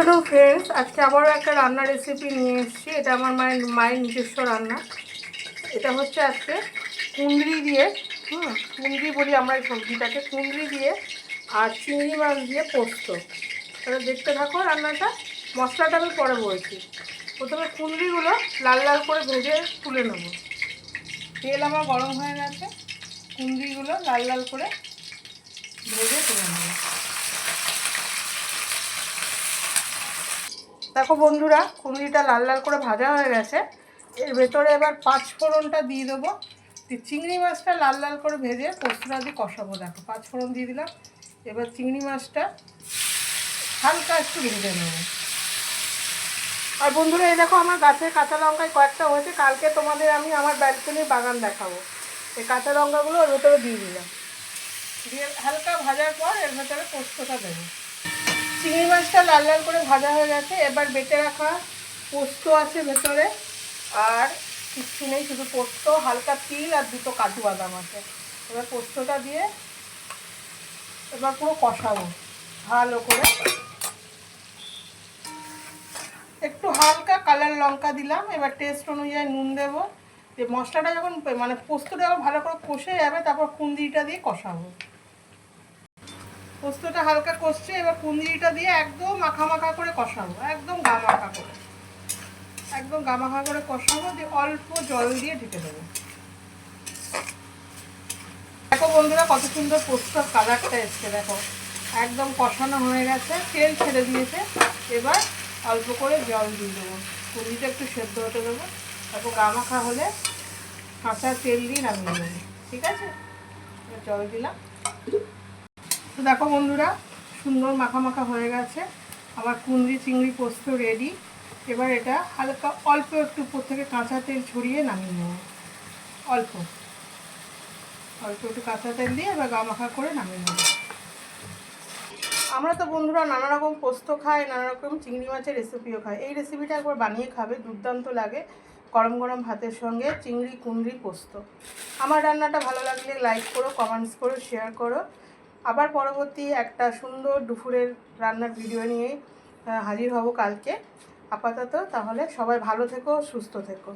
Afternoon friends, आज के आबारो एक रान्नार रेसिपि निये एसेछि। एटा आमार मायेर निजस्व रान्ना। एटा होच्छे आजके कुंद्री दिए कुंद्री बोली आमरा एई सब्जिटाके कुंद्री दिए और चिंगड़ी माछ दिए पोस्त। ताहले देखते थाको रान्नाटा। मशलाटा आमि परे बोलछि। प्रथमे कुंद्रीगुलो लाल लाल करे भेजे तुले नेब। तेल आमार गरम हये गेछे। कुंद्रीगुलो लाल लाल करे भेजे तुले नेब। देखो बंधुरा कुंद्रीटा लाल लाल करे भाजा हो गेছে। एर भेतरे एबार पाँचफोड़नटा दिए देबो। चिंगड़ी माछटा लाल लाल करे भेजे पोस्तटा दिए कषाबो। देखो पाँचफोड़न दिए दिलाम। एबार चिंगड़ी माछटा हालका एकटु भेजे नेब। और बंधुरा এই দেখো আমার গাছের কাঁচা লঙ্কায় কয়েকটা হয়েছে। কালকে তোমাদের আমি আমার ব্যালকনির বাগান দেখাবো। এই কাঁচা লঙ্কাগুলো ওর ভেতরে দিয়ে দিলাম। দিয়ে হালকা ভাজার পর এর ভেতরে পোস্তটা দেবো। চিংড়ি মাছটা লাল লাল করে ভাজা হয়ে গেছে। এবার বেটে রাখা পোস্ত আছে ভেতরে, আর কিচ্ছু নেই, শুধু পোস্ত, হালকা তিল আর দুটো কাজু বাদাম আছে। এবার পোস্তটা দিয়ে এবার পুরো কষাবো ভালো করে। একটু হালকা কালার লঙ্কা দিলাম। এবার টেস্ট অনুযায়ী নুন দেবো। যে মশলাটা যখন মানে পোস্তটা যখন ভালো করে কষে যাবে তারপর কুঁদরিটা দিয়ে কষাবো। পোস্তটা হালকা কষছে। এবার কুঁদরিটা দিয়ে একদম মাখা মাখা করে কষাবো। একদম গা মাখা করে কষাবো। দিয়ে অল্প জল দিয়ে ঢেকে দেবো। দেখো বন্ধুরা কত সুন্দর পোস্তর কালারটা এসছে। দেখো একদম কষানো হয়ে গেছে, তেল ছেড়ে দিয়েছে। এবার অল্প করে জল দিয়ে দেবো। কুঁদরিটা একটু সেদ্ধ হতে দেবো। তারপর গা মাখা হলে কাঁচা তেল দিয়ে নামিয়ে দেবো। ঠিক আছে, জল দিলাম। তো দেখো বন্ধুরা সুন্দর মাখা মাখা হয়ে গেছে আমার কুঁদরি চিংড়ি পোস্ত রেডি। এবার এটা হালকা অল্প একটু উপর থেকে কাঁচা তেল ছড়িয়ে নামিয়ে নেব। অল্প একটু কাঁচা তেল দিয়ে এবার গা মাখা করে নামিয়ে নেব। আমরা তো বন্ধুরা নানা রকম পোস্ত খাই, নানা রকম চিংড়ি মাছের রেসিপিও খাই। এই রেসিপিটা একবার বানিয়ে খাবে, দুর্দান্ত লাগে গরম গরম ভাতের সঙ্গে। চিংড়ি কুঁদরি পোস্ত। আমার রান্নাটা ভালো লাগলে লাইক করো, কমেন্টস করো, শেয়ার করো। আবার পরবর্তী একটা সুন্দর দুপুরের রান্নার ভিডিও নিয়ে হাজির হব কালকে। আপাতত তাহলে সবাই ভালো থেকো, সুস্থ থেকো।